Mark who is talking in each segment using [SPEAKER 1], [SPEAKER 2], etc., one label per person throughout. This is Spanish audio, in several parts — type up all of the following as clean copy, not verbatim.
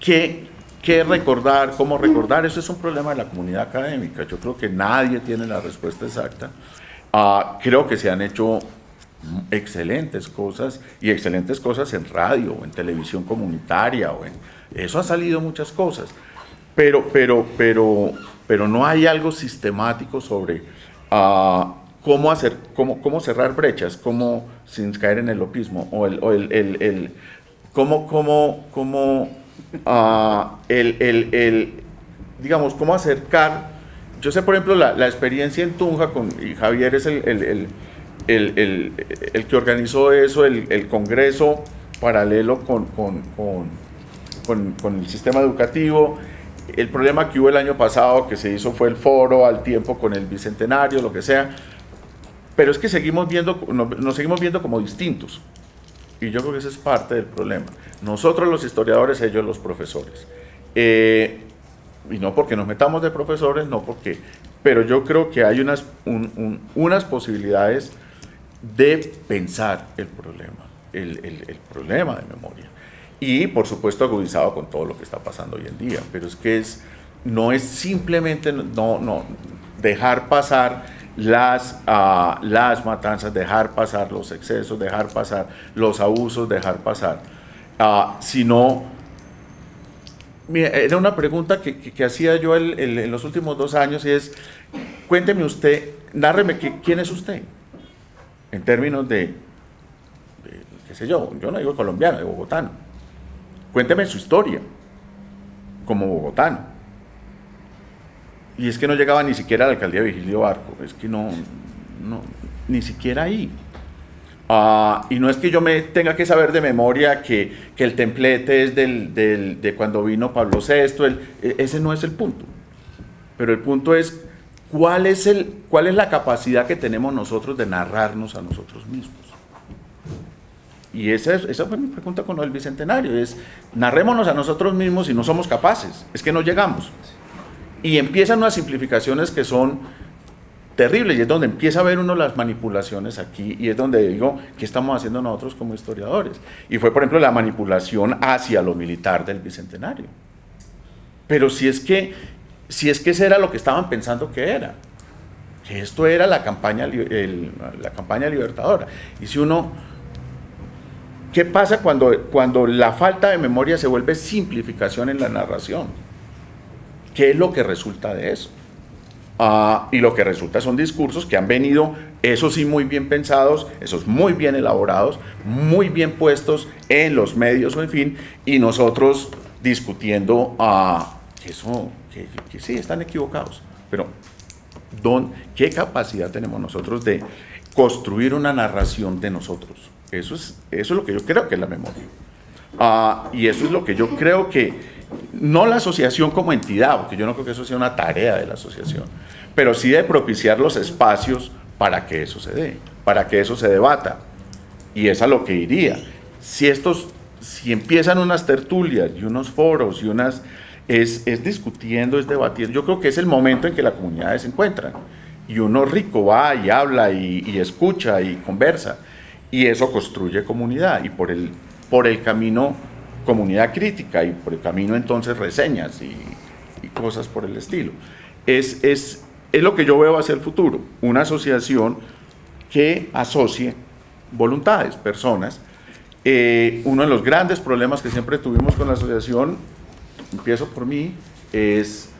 [SPEAKER 1] ¿Qué recordar? ¿Cómo recordar? Eso es un problema de la comunidad académica. Yo creo que nadie tiene la respuesta exacta. Creo que se han hecho excelentes cosas, y excelentes cosas en radio, o en televisión comunitaria, eso ha salido muchas cosas, pero no hay algo sistemático sobre cómo cerrar brechas, cómo, sin caer en el lopismo, digamos, cómo acercar. Yo sé, por ejemplo, la experiencia en Tunja, y Javier es el que organizó eso, el congreso paralelo con el sistema educativo. El problema que hubo el año pasado, que se hizo, fue el foro al tiempo con el bicentenario, lo que sea, pero es que nos seguimos viendo como distintos, y yo creo que ese es parte del problema. Nosotros los historiadores, ellos los profesores, y no porque nos metamos de profesores, pero yo creo que hay unas posibilidades de pensar el problema de memoria, y por supuesto agudizado con todo lo que está pasando hoy en día, pero es que no es simplemente dejar pasar las matanzas, dejar pasar los excesos, dejar pasar los abusos, dejar pasar, sino. Mira, era una pregunta que hacía yo en los últimos 2 años, y es: cuénteme usted, nárreme quién es usted, en términos de qué sé yo no digo colombiano, de bogotano. Cuénteme su historia como bogotano. Y es que no llegaba ni siquiera a la alcaldía de Vigilio Barco, es que no, ni siquiera ahí. Y no es que yo me tenga que saber de memoria que el templete es de cuando vino Pablo VI, ese no es el punto. Pero el punto es cuál es la capacidad que tenemos nosotros de narrarnos a nosotros mismos. Y esa fue mi pregunta con el bicentenario, es: narrémonos a nosotros mismos, y no somos capaces, es que no llegamos. Y empiezan unas simplificaciones que son terribles, y es donde empieza a ver uno las manipulaciones aquí, y es donde digo, ¿qué estamos haciendo nosotros como historiadores? Y fue, por ejemplo, la manipulación hacia lo militar del bicentenario. Pero si es que ese era lo que estaban pensando que era, que esto era la campaña libertadora. Y si ¿qué pasa cuando la falta de memoria se vuelve simplificación en la narración? ¿Qué es lo que resulta de eso? Y lo que resulta son discursos que han venido, esos sí, muy bien pensados, esos muy bien elaborados, muy bien puestos en los medios, o en fin, y nosotros discutiendo que sí, están equivocados, pero ¿qué capacidad tenemos nosotros de construir una narración de nosotros? Eso es lo que yo creo que es la memoria. Y eso es lo que yo creo que, no la asociación como entidad, porque yo no creo que eso sea una tarea de la asociación, pero sí de propiciar los espacios para que eso se dé, para que eso se debata. Y es a lo que iría. Si empiezan unas tertulias y unos foros y es discutiendo, es debatir, yo creo que es el momento en que las comunidades se encuentran, y uno rico va y habla y escucha y conversa, y eso construye comunidad, y por el camino comunidad crítica, y por el camino entonces reseñas y cosas por el estilo. Es lo que yo veo hacia el futuro, una asociación que asocie voluntades, personas. Uno de los grandes problemas que siempre tuvimos con la asociación, empiezo por mí, es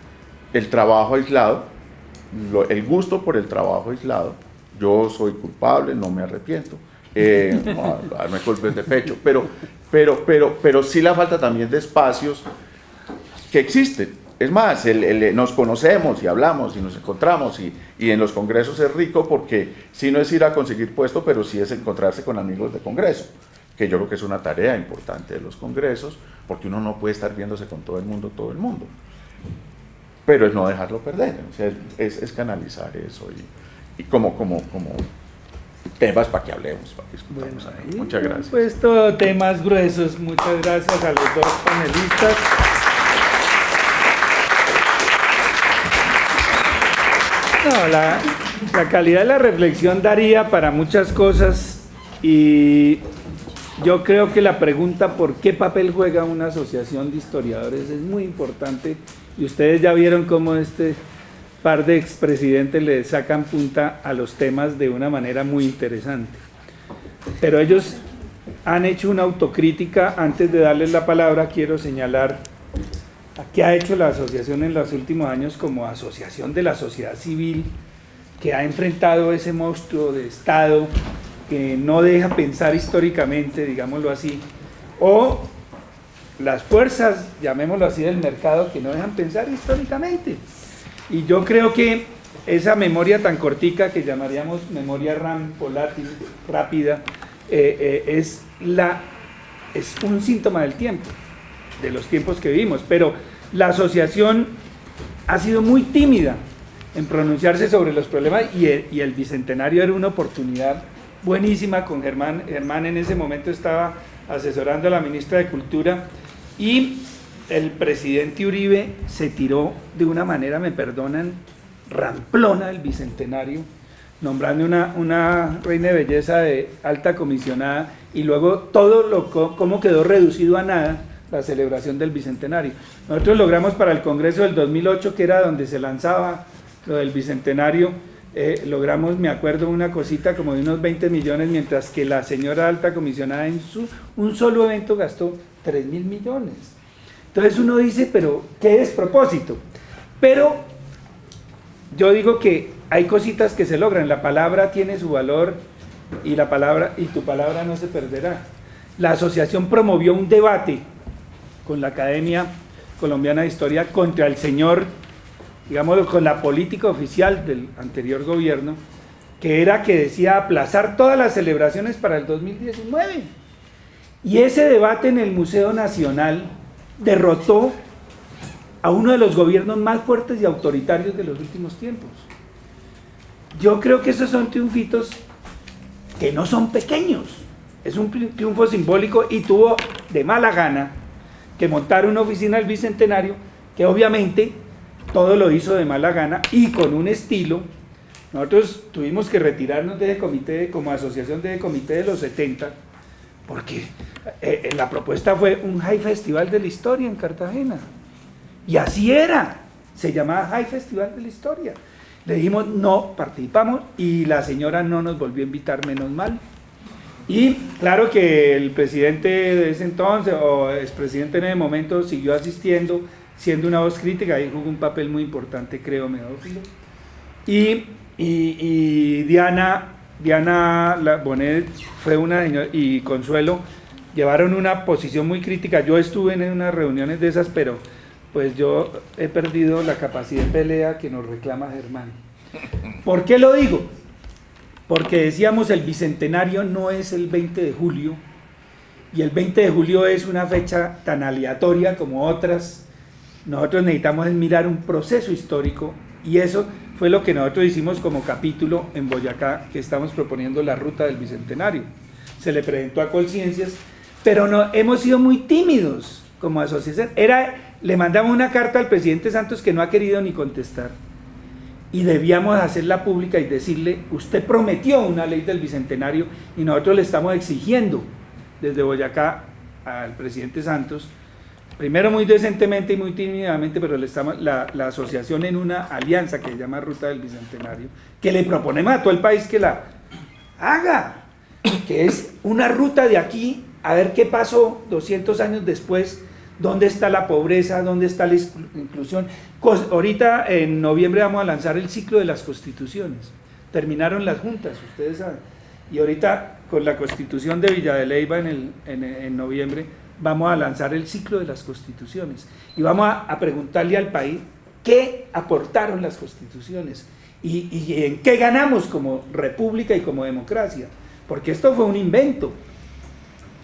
[SPEAKER 1] el trabajo aislado, el gusto por el trabajo aislado. Yo soy culpable, no me arrepiento, no darme golpes de pecho, pero sí la falta también de espacios que existen. Es más, nos conocemos y hablamos y nos encontramos, y en los congresos es rico, porque sí no es ir a conseguir puesto, pero sí es encontrarse con amigos de congreso, que yo creo que es una tarea importante de los congresos, porque uno no puede estar viéndose con todo el mundo, pero es no dejarlo perder, o sea, es canalizar eso, y como temas para que hablemos, para que discutamos. Bueno, muchas gracias.
[SPEAKER 2] Pues todo temas gruesos. Muchas gracias a los dos panelistas. No, la calidad de la reflexión daría para muchas cosas, y yo creo que la pregunta por qué papel juega una asociación de historiadores es muy importante, y ustedes ya vieron cómo este par de expresidentes le sacan punta a los temas de una manera muy interesante. Pero ellos han hecho una autocrítica. Antes de darles la palabra, quiero señalar a qué ha hecho la asociación en los últimos años como asociación de la sociedad civil, que ha enfrentado ese monstruo de Estado que no deja pensar históricamente, digámoslo así, o las fuerzas, llamémoslo así, del mercado, que no dejan pensar históricamente. Y yo creo que esa memoria tan cortica, que llamaríamos memoria RAM, volátil, rápida, es un síntoma del tiempo, de los tiempos que vivimos. Pero la asociación ha sido muy tímida en pronunciarse sobre los problemas, y el Bicentenario era una oportunidad buenísima con Germán. Germán en ese momento estaba asesorando a la ministra de Cultura, y el presidente Uribe se tiró de una manera, me perdonan, ramplona el Bicentenario, nombrando una reina de belleza de alta comisionada, y luego cómo quedó reducido a nada la celebración del Bicentenario. Nosotros logramos para el Congreso del 2008, que era donde se lanzaba lo del Bicentenario, logramos, me acuerdo, una cosita como de unos 20 millones, mientras que la señora alta comisionada en un solo evento gastó 3.000 millones. Entonces uno dice, pero qué despropósito. Pero yo digo que hay cositas que se logran. La palabra tiene su valor, y tu palabra no se perderá. La asociación promovió un debate con la Academia Colombiana de Historia contra el señor, digámoslo, con la política oficial del anterior gobierno, que decía aplazar todas las celebraciones para el 2019. Y ese debate en el Museo Nacional derrotó a uno de los gobiernos más fuertes y autoritarios de los últimos tiempos. Yo creo que esos son triunfitos que no son pequeños, es un triunfo simbólico, y tuvo de mala gana que montar una oficina del Bicentenario, que obviamente todo lo hizo de mala gana y con un estilo. Nosotros tuvimos que retirarnos de ese comité, como asociación de comité de los 70, porque la propuesta fue un High Festival de la Historia en Cartagena, y así era, se llamaba High Festival de la Historia. Le dijimos no participamos, y la señora no nos volvió a invitar, menos mal. Y claro que el presidente de ese entonces, o expresidente en ese momento, siguió asistiendo, siendo una voz crítica, y jugó un papel muy importante, creo, Medófilo. Y Diana Bonet fue una señora, y Consuelo llevaron una posición muy crítica. Yo estuve en unas reuniones de esas, pero pues yo he perdido la capacidad de pelea que nos reclama Germán. ¿Por qué lo digo? Porque decíamos, el Bicentenario no es el 20 de julio, y el 20 de julio es una fecha tan aleatoria como otras. Nosotros necesitamos mirar un proceso histórico, y eso fue lo que nosotros hicimos como capítulo en Boyacá, que estamos proponiendo la ruta del Bicentenario. Se le presentó a Colciencias, pero no, hemos sido muy tímidos como asociación. Le mandamos una carta al presidente Santos que no ha querido ni contestar, y debíamos hacerla pública y decirle, usted prometió una ley del Bicentenario, y nosotros le estamos exigiendo desde Boyacá al presidente Santos, primero muy decentemente y muy tímidamente, pero la asociación en una alianza que se llama Ruta del Bicentenario, que le proponemos a todo el país que la haga, que es una ruta de aquí a ver qué pasó 200 años después. ¿Dónde está la pobreza? ¿Dónde está la inclusión? Ahorita en noviembre vamos a lanzar el ciclo de las constituciones. Terminaron las juntas, ustedes saben. Y ahorita con la constitución de Villa de Leyva en noviembre vamos a lanzar el ciclo de las constituciones. Y vamos a preguntarle al país qué aportaron las constituciones y en qué ganamos como república y como democracia. Porque esto fue un invento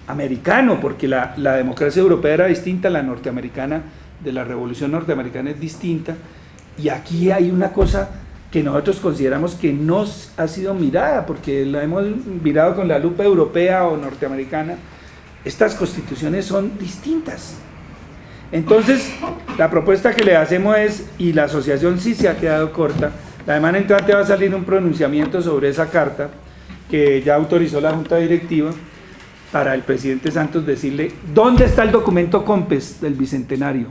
[SPEAKER 2] americano, porque la democracia europea era distinta a la norteamericana, de la revolución norteamericana es distinta, y aquí hay una cosa que nosotros consideramos que no ha sido mirada, porque la hemos mirado con la lupa europea o norteamericana. Estas constituciones son distintas. Entonces la propuesta que le hacemos es, y la asociación sí se ha quedado corta, la semana entrante va a salir un pronunciamiento sobre esa carta que ya autorizó la Junta Directiva, para el presidente Santos decirle, ¿dónde está el documento COMPES del Bicentenario?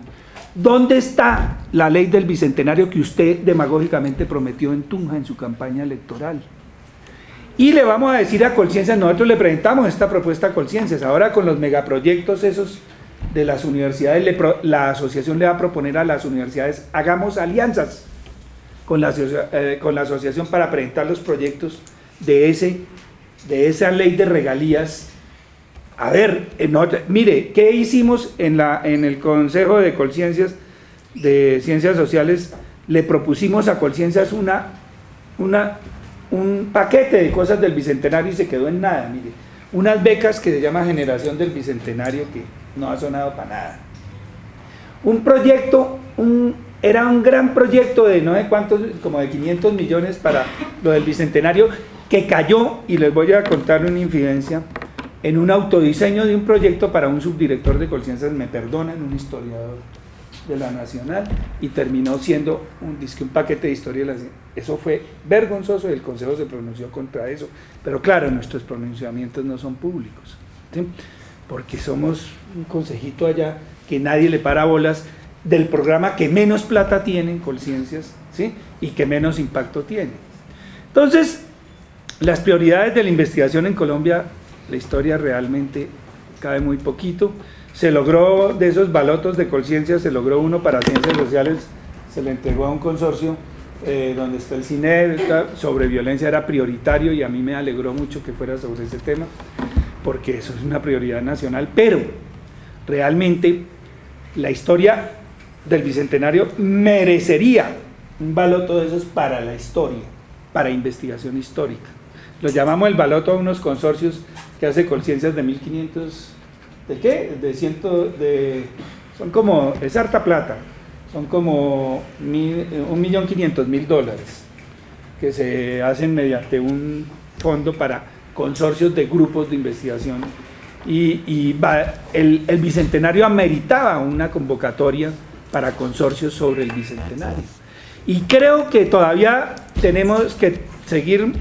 [SPEAKER 2] ¿Dónde está la ley del Bicentenario que usted demagógicamente prometió en Tunja en su campaña electoral? Y le vamos a decir a Colciencias, nosotros le presentamos esta propuesta a Colciencias, ahora con los megaproyectos esos de las universidades, la asociación le va a proponer a las universidades, hagamos alianzas con la asociación para presentar los proyectos de esa ley de regalías. A ver, mire, ¿qué hicimos en el Consejo de Colciencias de Ciencias Sociales? Le propusimos a Colciencias un paquete de cosas del Bicentenario y se quedó en nada, mire. Unas becas que se llama Generación del Bicentenario, que no ha sonado para nada. Un proyecto, era un gran proyecto de no sé cuántos, como de 500 millones para lo del Bicentenario, que cayó, y les voy a contar una infidencia, en un autodiseño de un proyecto para un subdirector de Colciencias, me perdonan, un historiador de la Nacional, y terminó siendo un paquete de historia de la ciencia. Eso fue vergonzoso y el Consejo se pronunció contra eso, pero claro, nuestros pronunciamientos no son públicos, ¿sí? Porque somos un consejito allá que nadie le para bolas del programa que menos plata tiene en Colciencias, ¿sí? Y que menos impacto tiene. Entonces, las prioridades de la investigación en Colombia, la historia realmente cabe muy poquito. Se logró, de esos balotos de Colciencias, se logró uno para ciencias sociales, se le entregó a un consorcio donde está el CINED, sobre violencia era prioritario, y a mí me alegró mucho que fuera sobre ese tema, porque eso es una prioridad nacional, pero realmente la historia del Bicentenario merecería un baloto de esos para la historia, para investigación histórica. Lo llamamos el baloto a unos consorcios que hace Colciencias de 1500, ¿de qué? Son como, es harta plata, son como 1.500.000 dólares que se hacen mediante un fondo para consorcios de grupos de investigación, y el Bicentenario ameritaba una convocatoria para consorcios sobre el Bicentenario, y creo que todavía tenemos que seguir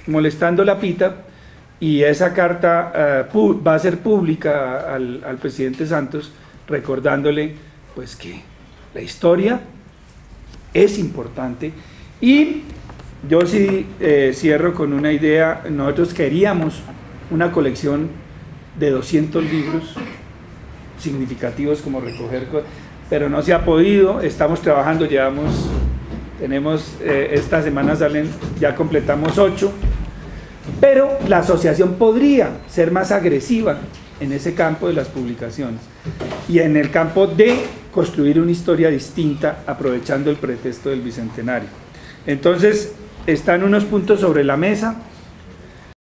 [SPEAKER 2] molestando la pita, y esa carta va a ser pública al presidente Santos, recordándole pues que la historia es importante. Y yo sí cierro con una idea. Nosotros queríamos una colección de 200 libros significativos como recoger, pero no se ha podido. Estamos trabajando, esta semana ya completamos 8, pero la asociación podría ser más agresiva en ese campo de las publicaciones y en el campo de construir una historia distinta aprovechando el pretexto del Bicentenario. Entonces están unos puntos sobre la mesa.